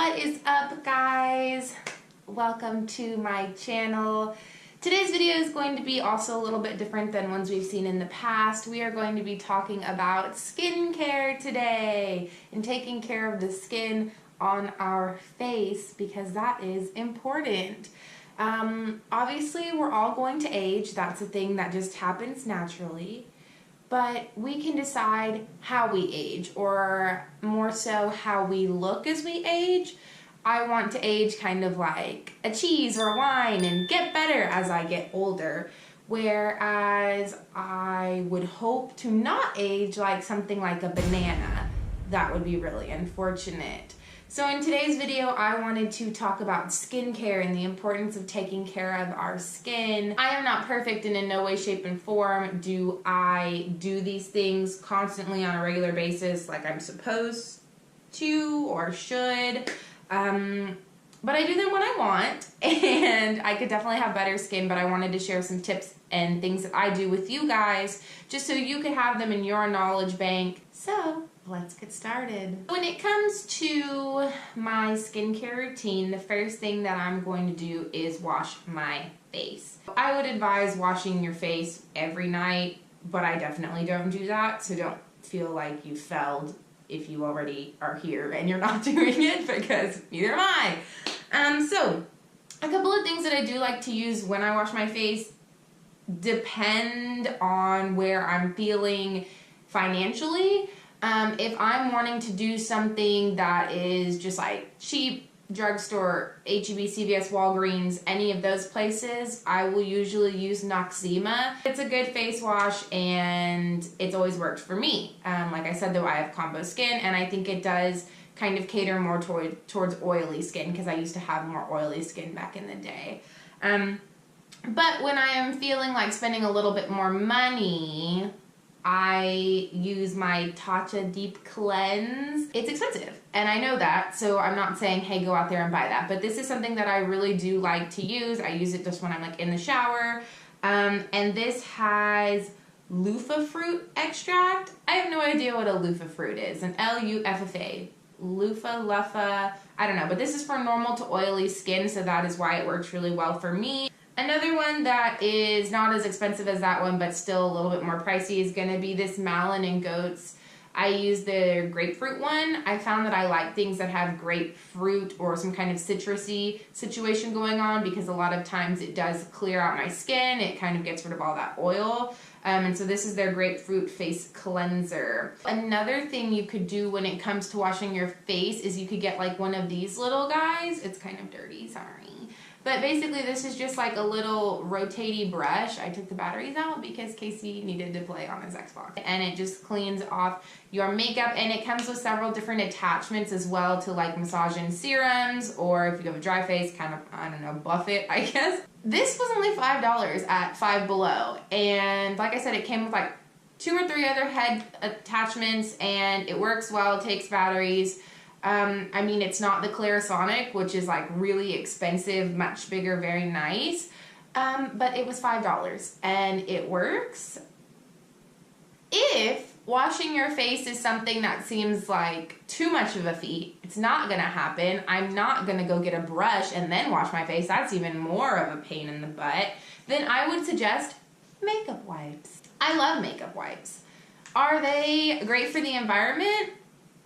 What is up, guys? Welcome to my channel. Today's video is going to be also a little bit different than ones we've seen in the past. We are going to be talking about skincare today and taking care of the skin on our face because that is important. Obviously, we're all going to age. That's a thing that just happens naturally. But we can decide how we age, or more so how we look as we age. I want to age kind of like a cheese or a wine and get better as I get older, whereas I would hope to not age like something like a banana. That would be really unfortunate. So in today's video, I wanted to talk about skincare and the importance of taking care of our skin. I am not perfect, and in no way, shape, and form do I do these things constantly on a regular basis like I'm supposed to or should. But I do them when I want, and I could definitely have better skin, but I wanted to share some tips and things that I do with you guys just so you could have them in your knowledge bank. So let's get started. When it comes to my skincare routine, the first thing that I'm going to do is wash my face. I would advise washing your face every night, but I definitely don't do that, so don't feel like you failed if you already are here and you're not doing it, because neither am I. So a couple of things that I do like to use when I wash my face depend on where I'm feeling financially. If I'm wanting to do something that is just like cheap, drugstore, H-E-B, CVS, Walgreens, any of those places, I will usually use Noxzema. It's a good face wash and it's always worked for me. Like I said, though, I have combo skin, and I think it does kind of cater more towards oily skin, because I used to have more oily skin back in the day. But when I am feeling like spending a little bit more money, I use my Tatcha Deep Cleanse. It's expensive, and I know that, so I'm not saying, hey, go out there and buy that, but this is something that I really do like to use. I use it just when I'm like in the shower, and this has loofah fruit extract. I have no idea what a loofah fruit is, an L-U-F-F-A. Loofah, I don't know, but this is for normal to oily skin, so that is why it works really well for me. Another one that is not as expensive as that one, but still a little bit more pricey, is going to be this Malin & Goetz. I use the grapefruit one. I found that I like things that have grapefruit or some kind of citrusy situation going on, because a lot of times it does clear out my skin. It kind of gets rid of all that oil. And so this is their grapefruit face cleanser. Another thing you could do when it comes to washing your face is you could get like one of these little guys. It's kind of dirty, sorry. But basically this is just like a little rotatey brush. I took the batteries out because Casey needed to play on his Xbox. And it just cleans off your makeup, and it comes with several different attachments as well to like massaging serums, or if you have a dry face, kind of, I don't know, buff it, I guess. This was only $5 at Five Below, and like I said, it came with like 2 or 3 other head attachments, and it works well, it takes batteries. I mean, it's not the Clarisonic, which is like really expensive, much bigger, very nice, but it was $5, and it works. If washing your face is something that seems like too much of a feat, it's not gonna happen. I'm not gonna go get a brush and then wash my face. That's even more of a pain in the butt. Then I would suggest makeup wipes. I love makeup wipes. Are they great for the environment?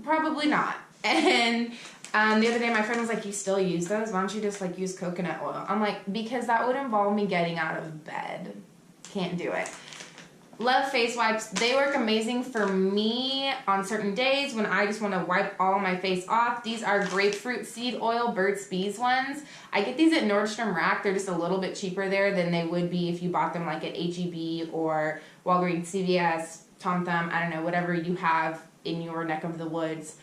Probably not. And the other day my friend was like, you still use those? Why don't you just like use coconut oil? I'm like, because that would involve me getting out of bed. Can't do it. Love face wipes. They work amazing for me on certain days when I just want to wipe all my face off. These are grapefruit seed oil Burt's Bees ones. I get these at Nordstrom Rack. They're just a little bit cheaper there than they would be if you bought them like at H-E-B or Walgreens, CVS, Tom Thumb, I don't know, whatever you have in your neck of the woods.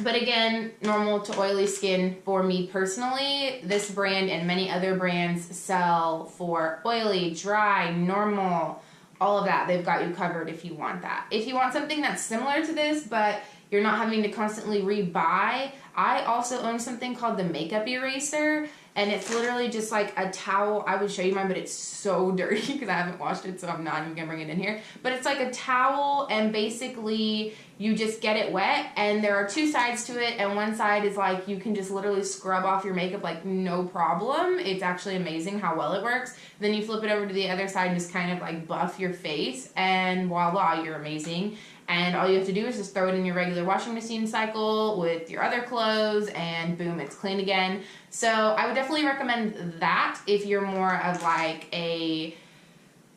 But again, normal to oily skin for me personally. This brand and many other brands sell for oily, dry, normal, all of that. They've got you covered if you want that. If you want something that's similar to this, but You're not having to constantly rebuy. I also own something called the makeup eraser, and it's literally just like a towel. I would show you mine, but it's so dirty because I haven't washed it, so I'm not even gonna bring it in here. But it's like a towel, and basically you just get it wet, and there are two sides to it, and one side is like you can just literally scrub off your makeup like no problem. It's actually amazing how well it works. Then you flip it over to the other side and just kind of like buff your face, and voila, you're amazing. And all you have to do is just throw it in your regular washing machine cycle with your other clothes, and boom, it's clean again. So I would definitely recommend that if you're more of like a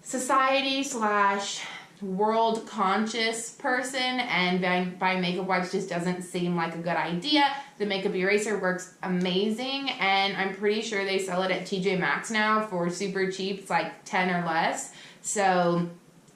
society / world conscious person and buying makeup wipes just doesn't seem like a good idea. The makeup eraser works amazing, and I'm pretty sure they sell it at TJ Maxx now for super cheap. It's like 10 or less. So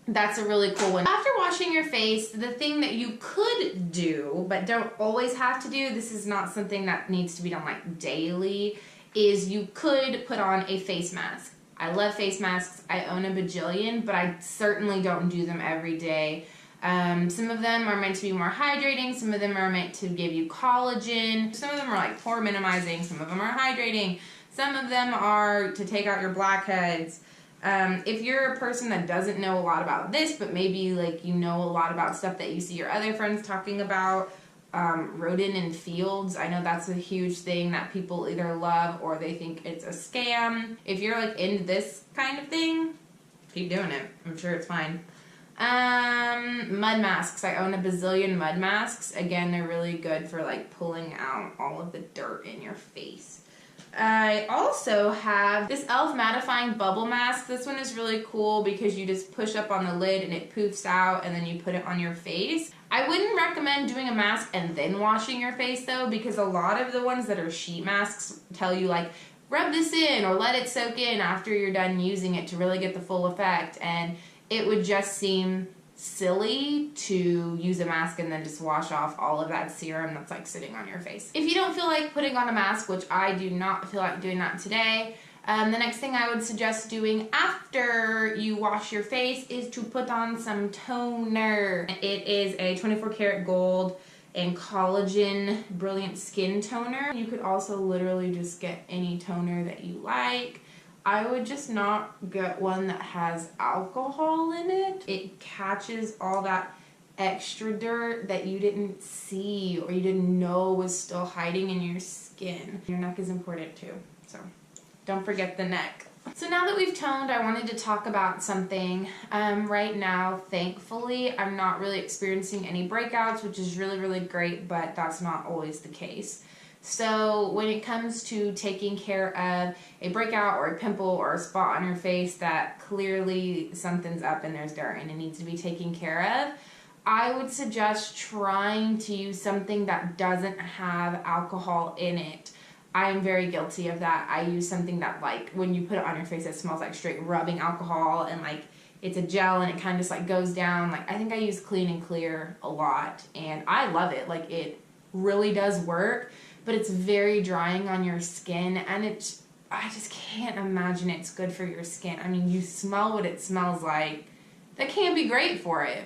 that's a really cool one. After washing your face, the thing that you could do, but don't always have to do, this is not something that needs to be done like daily, is you could put on a face mask. I love face masks. I own a bajillion, but I certainly don't do them every day. Some of them are meant to be more hydrating. Some of them are meant to give you collagen. Some of them are like pore minimizing. Some of them are hydrating. Some of them are to take out your blackheads. If you're a person that doesn't know a lot about this, but maybe like you know a lot about stuff that you see your other friends talking about, rodent in fields, I know that's a huge thing that people either love or they think it's a scam. If you're like into this kind of thing, keep doing it. I'm sure it's fine. Mud masks. I own a bazillion mud masks. Again, they're really good for like pulling out all of the dirt in your face. I also have this e.l.f. mattifying bubble mask. This one is really cool because you just push up on the lid and it poofs out, and then you put it on your face. I wouldn't recommend doing a mask and then washing your face though, because a lot of the ones that are sheet masks tell you like rub this in or let it soak in after you're done using it to really get the full effect, and it would just seem silly to use a mask and then just wash off all of that serum that's like sitting on your face. If you don't feel like putting on a mask, which I do not feel like doing that today, the next thing I would suggest doing after you wash your face is to put on some toner. It is a 24 karat gold and collagen brilliant skin toner. You could also literally just get any toner that you like. I would just not get one that has alcohol in it. It catches all that extra dirt that you didn't see or you didn't know was still hiding in your skin. Your neck is important too, so don't forget the neck. So now that we've toned, I wanted to talk about something. Right now, thankfully, I'm not really experiencing any breakouts, which is really, really great, but that's not always the case. So when it comes to taking care of a breakout or a pimple or a spot on your face that clearly something's up and there's dirt and it needs to be taken care of, I would suggest trying to use something that doesn't have alcohol in it. I am very guilty of that. I use something that like when you put it on your face it smells like straight rubbing alcohol, and like it's a gel and it kind of just like goes down. Like I think I use Clean and Clear a lot and I love it. Like it really does work. But it's very drying on your skin, and I just can't imagine it's good for your skin. I mean, you smell what it smells like. That can't be great for it.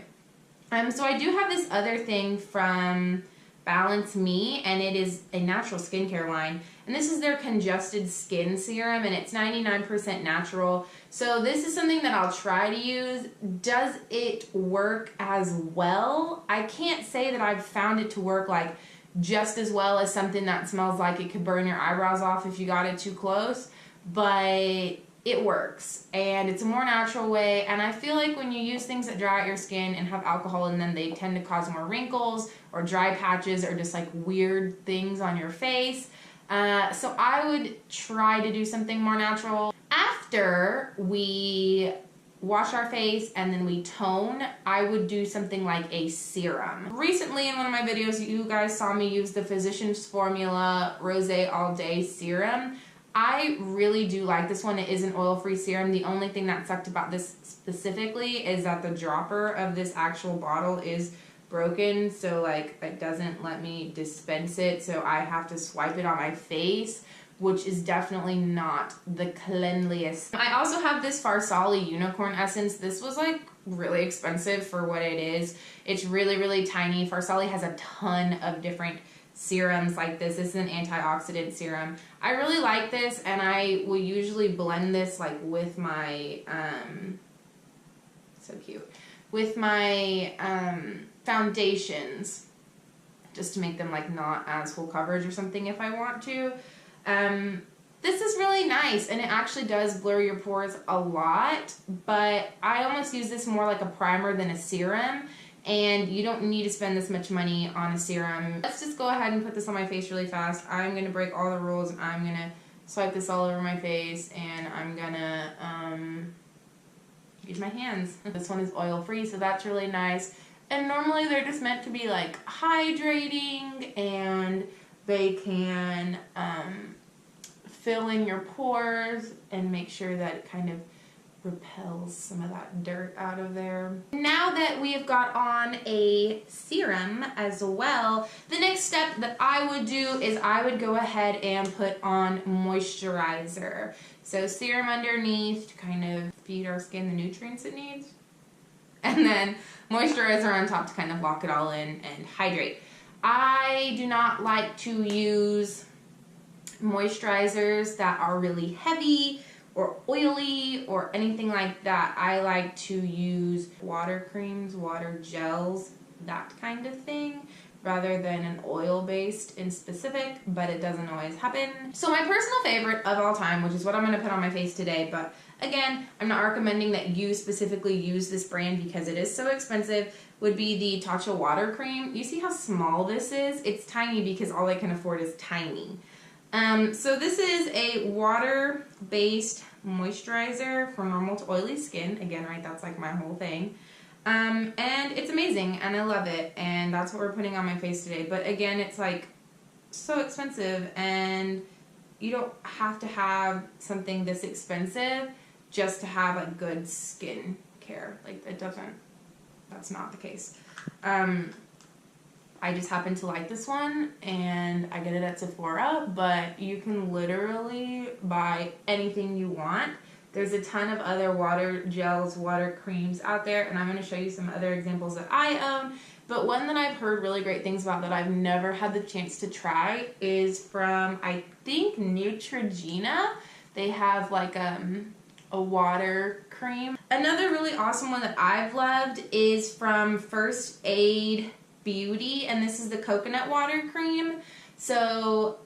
So I do have this other thing from Balance Me, and it is a natural skincare line. And this is their congested skin serum, and it's 99% natural. So this is something that I'll try to use. Does it work as well? I can't say that I've found it to work like just as well as something that smells like it could burn your eyebrows off if you got it too close, but it works and it's a more natural way. And I feel like when you use things that dry out your skin and have alcohol in them, they tend to cause more wrinkles or dry patches or just like weird things on your face. So I would try to do something more natural. After we wash our face and then we tone, I would do something like a serum. Recently in one of my videos, you guys saw me use the Physicians Formula Rosé All Day Serum. I really do like this one. It is an oil-free serum. The only thing that sucked about this specifically is that the dropper of this actual bottle is broken, so like it doesn't let me dispense it, so I have to swipe it on my face. which is definitely not the cleanliest. I also have this Farsali Unicorn Essence. This was like really expensive for what it is. It's really, really tiny. Farsali has a ton of different serums like this. This is an antioxidant serum. I really like this, and I will usually blend this like with my, so cute, with my foundations, just to make them like not as full coverage or something if I want to. This is really nice, and it actually does blur your pores a lot, but I almost use this more like a primer than a serum, and you don't need to spend this much money on a serum. Let's just go ahead and put this on my face really fast. I'm going to break all the rules, and I'm going to swipe this all over my face, and I'm going to use my hands. This one is oil-free, so that's really nice. And normally they're just meant to be like hydrating, and they can fill in your pores and make sure that it kind of repels some of that dirt out of there. Now that we have got on a serum as well, the next step that I would do is I would go ahead and put on moisturizer. So serum underneath to kind of feed our skin the nutrients it needs, and then moisturizer on top to kind of lock it all in and hydrate. I do not like to use moisturizers that are really heavy or oily or anything like that. I like to use water creams, water gels, that kind of thing, rather than an oil-based in specific, but it doesn't always happen. So my personal favorite of all time, which is what I'm going to put on my face today, but again, I'm not recommending that you specifically use this brand because it is so expensive, would be the Tatcha water cream. You see how small this is? It's tiny because all I can afford is tiny. So this is a water-based moisturizer for normal to oily skin. Again, right, that's like my whole thing. And it's amazing, and I love it, and that's what we're putting on my face today. But again, it's like so expensive, and you don't have to have something this expensive just to have a good skin care. Like, that's not the case. I just happen to like this one, and I get it at Sephora, but you can literally buy anything you want. There's a ton of other water gels, water creams out there, and I'm going to show you some other examples that I own. But one that I've heard really great things about that I've never had the chance to try is from, I think, Neutrogena. They have like a water cream. Another really awesome one that I've loved is from First Aid Beauty, and this is the coconut water cream. So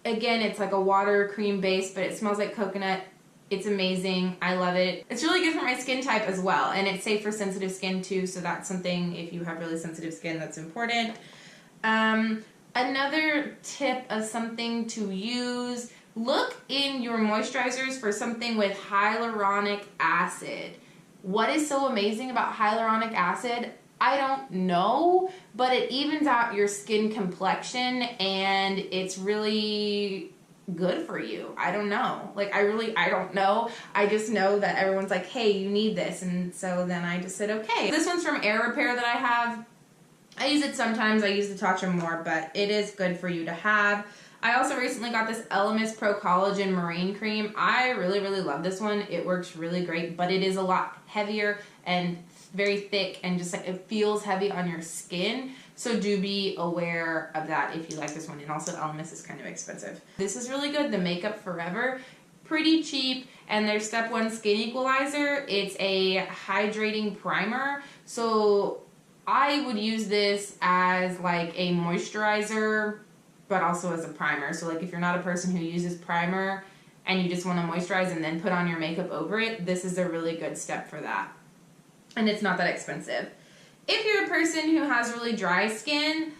again, it's like a water cream base, but it smells like coconut. It's amazing. I love it. It's really good for my skin type as well, and it's safe for sensitive skin too, so that's something, if you have really sensitive skin, that's important. Another tip of something to use, look in your moisturizers for something with hyaluronic acid. What is so amazing about hyaluronic acid? I don't know, but it evens out your skin complexion, and it's really good for you. I don't know. Like, I don't know. I just know that everyone's like, hey, you need this, and so then I just said, okay. This one's from Air Repair that I have. I use it sometimes. I use the Tatcha more, but it is good for you to have. I also recently got this Elemis Pro Collagen Marine Cream. I really, really love this one. It works really great, but it is a lot heavier and very thick, and just like it feels heavy on your skin. So do be aware of that if you like this one. And also Elemis is kind of expensive. This is really good. The Makeup Forever, pretty cheap. And their Step 1 Skin Equalizer. It's a hydrating primer. So I would use this as like a moisturizer, but also as a primer. So like if you're not a person who uses primer and you just want to moisturize and then put on your makeup over it, this is a really good step for that. And it's not that expensive. If you're a person who has really dry skin,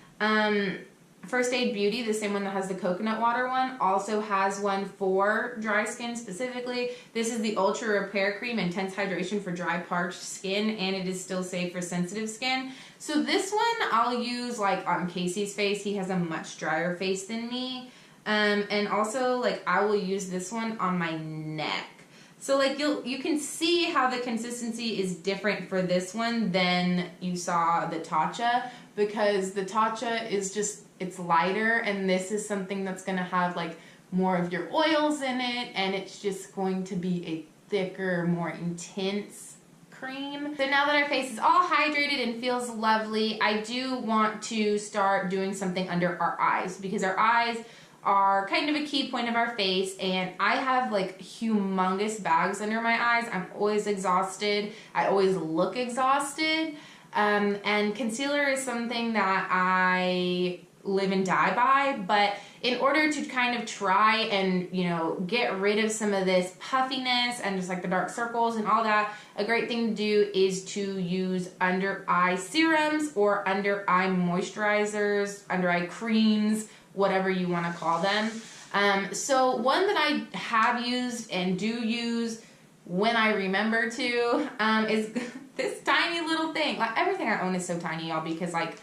First Aid Beauty, the same one that has the coconut water one, also has one for dry skin specifically. This is the Ultra Repair Cream, Intense Hydration for Dry, Parched Skin, and it is still safe for sensitive skin. So this one I'll use like on Casey's face. He has a much drier face than me. And also, like, I will use this one on my neck. So like you can see how the consistency is different for this one than you saw the Tatcha, because the Tatcha is just, it's lighter, and this is something that's going to have like more of your oils in it, and it's just going to be a thicker, more intense cream. So now that our face is all hydrated and feels lovely, I do want to start doing something under our eyes, because our eyes are kind of a key point of our face, and I have like humongous bags under my eyes. I'm always exhausted. I always look exhausted. And concealer is something that I live and die by, but in order to kind of try and, you know, get rid of some of this puffiness and just like the dark circles and all that, a great thing to do is to use under eye serums or under eye moisturizers, under eye creams, whatever you want to call them. So one that I have used and do use when I remember to is this tiny little thing. Like, everything I own is so tiny, y'all, because like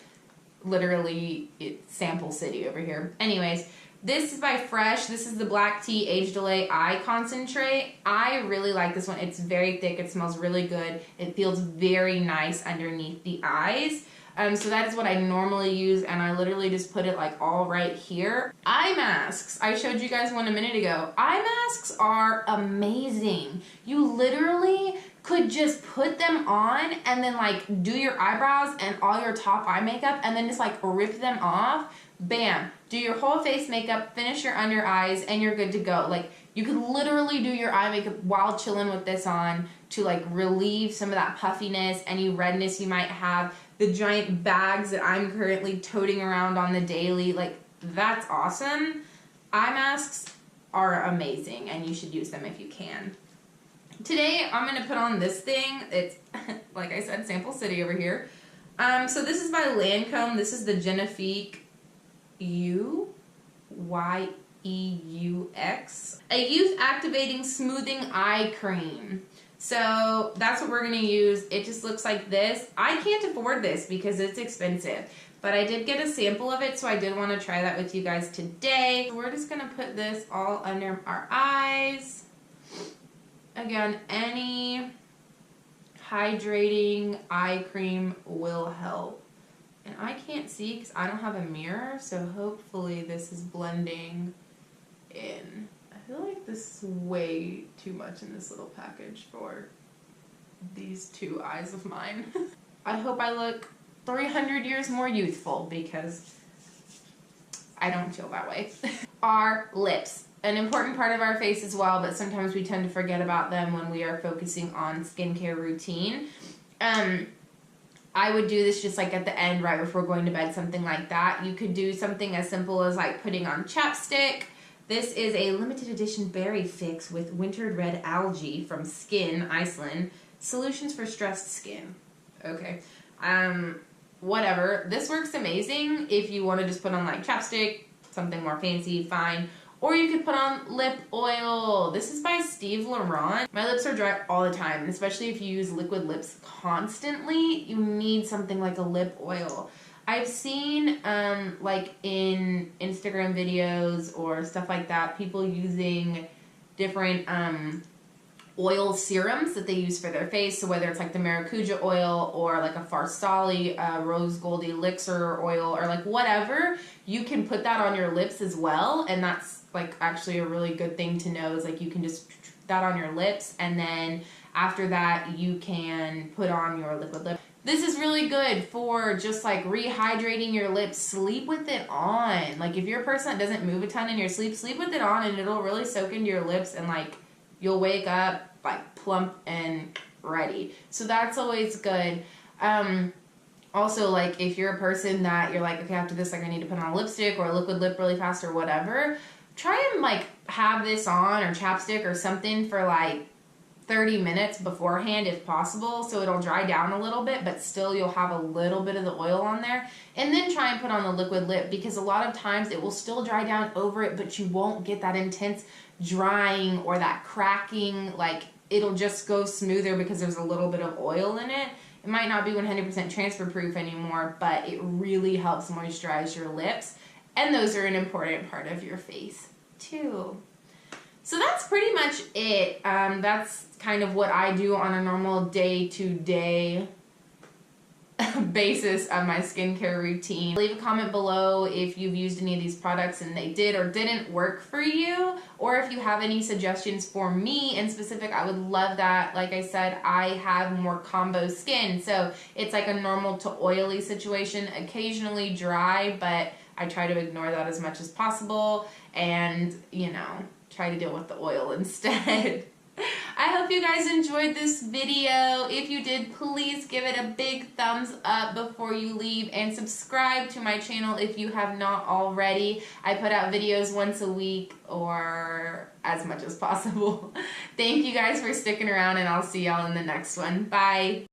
literally it's sample city over here. Anyways, this is by Fresh. This is the Black Tea Age Delay Eye Concentrate. I really like this one. It's very thick. It smells really good. It feels very nice underneath the eyes. So that is what I normally use, and I literally just put it like all right here. Eye masks. I showed you guys one a minute ago. Eye masks are amazing. You literally could just put them on and then like do your eyebrows and all your top eye makeup and then just like rip them off. Bam. Do your whole face makeup, finish your under eyes, and you're good to go. Like, you could literally do your eye makeup while chilling with this on to like relieve some of that puffiness, any redness you might have. The giant bags that I'm currently toting around on the daily, like, that's awesome. Eye masks are amazing, and you should use them if you can. Today, I'm going to put on this thing. It's, like I said, Sample City over here. So this is by Lancome. This is the Genifique YEUX. A youth activating smoothing eye cream. So that's what we're going to use. It just looks like this. I can't afford this because it's expensive, but I did get a sample of it, so I did want to try that with you guys today. We're just going to put this all under our eyes. Again, any hydrating eye cream will help. And I can't see because I don't have a mirror, so hopefully this is blending in. I feel like this is way too much in this little package for these two eyes of mine. I hope I look 300 years more youthful, because I don't feel that way. Our lips. An important part of our face as well, but sometimes we tend to forget about them when we are focusing on skincare routine. I would do this just like at the end, right before going to bed, something like that. You could do something as simple as like putting on chapstick. This is a limited edition berry fix with wintered red algae from Skin Iceland. Solutions for stressed skin. Okay. Whatever. This works amazing if you want to just put on like chapstick, something more fancy, fine. Or you could put on lip oil. This is by Steve Laurent. My lips are dry all the time, and especially if you use liquid lips constantly, you need something like a lip oil. I've seen, like in Instagram videos or stuff like that, people using different oil serums that they use for their face. So whether it's like the Maracuja oil or like a Farsali Rose Gold Elixir oil or like whatever, you can put that on your lips as well. And that's like actually a really good thing to know, is like you can just that on your lips, and then after that you can put on your liquid lip. This is really good for just like rehydrating your lips. Sleep with it on. Like if you're a person that doesn't move a ton in your sleep, sleep with it on, and it'll really soak into your lips, and like you'll wake up like plump and ready. So that's always good. Also, like if you're a person that you're like, okay, after this, like I need to put on a lipstick or a liquid lip really fast or whatever, try and like have this on, or chapstick or something, for like 30 minutes beforehand if possible, so it'll dry down a little bit, but still you'll have a little bit of the oil on there. And then try and put on the liquid lip, because a lot of times it will still dry down over it, but you won't get that intense drying or that cracking. Like it'll just go smoother because there's a little bit of oil in it. It might not be 100% transfer proof anymore, but it really helps moisturize your lips, and those are an important part of your face too. So that's pretty much it. That's kind of what I do on a normal day-to-day basis of my skincare routine. Leave a comment below if you've used any of these products and they did or didn't work for you, or if you have any suggestions for me in specific. I would love that. Like I said, I have more combo skin, so it's like a normal to oily situation, occasionally dry, but I try to ignore that as much as possible and, you know, try to deal with the oil instead. I hope you guys enjoyed this video. If you did, please give it a big thumbs up before you leave and subscribe to my channel if you have not already. I put out videos once a week or as much as possible. Thank you guys for sticking around, and I'll see y'all in the next one. Bye.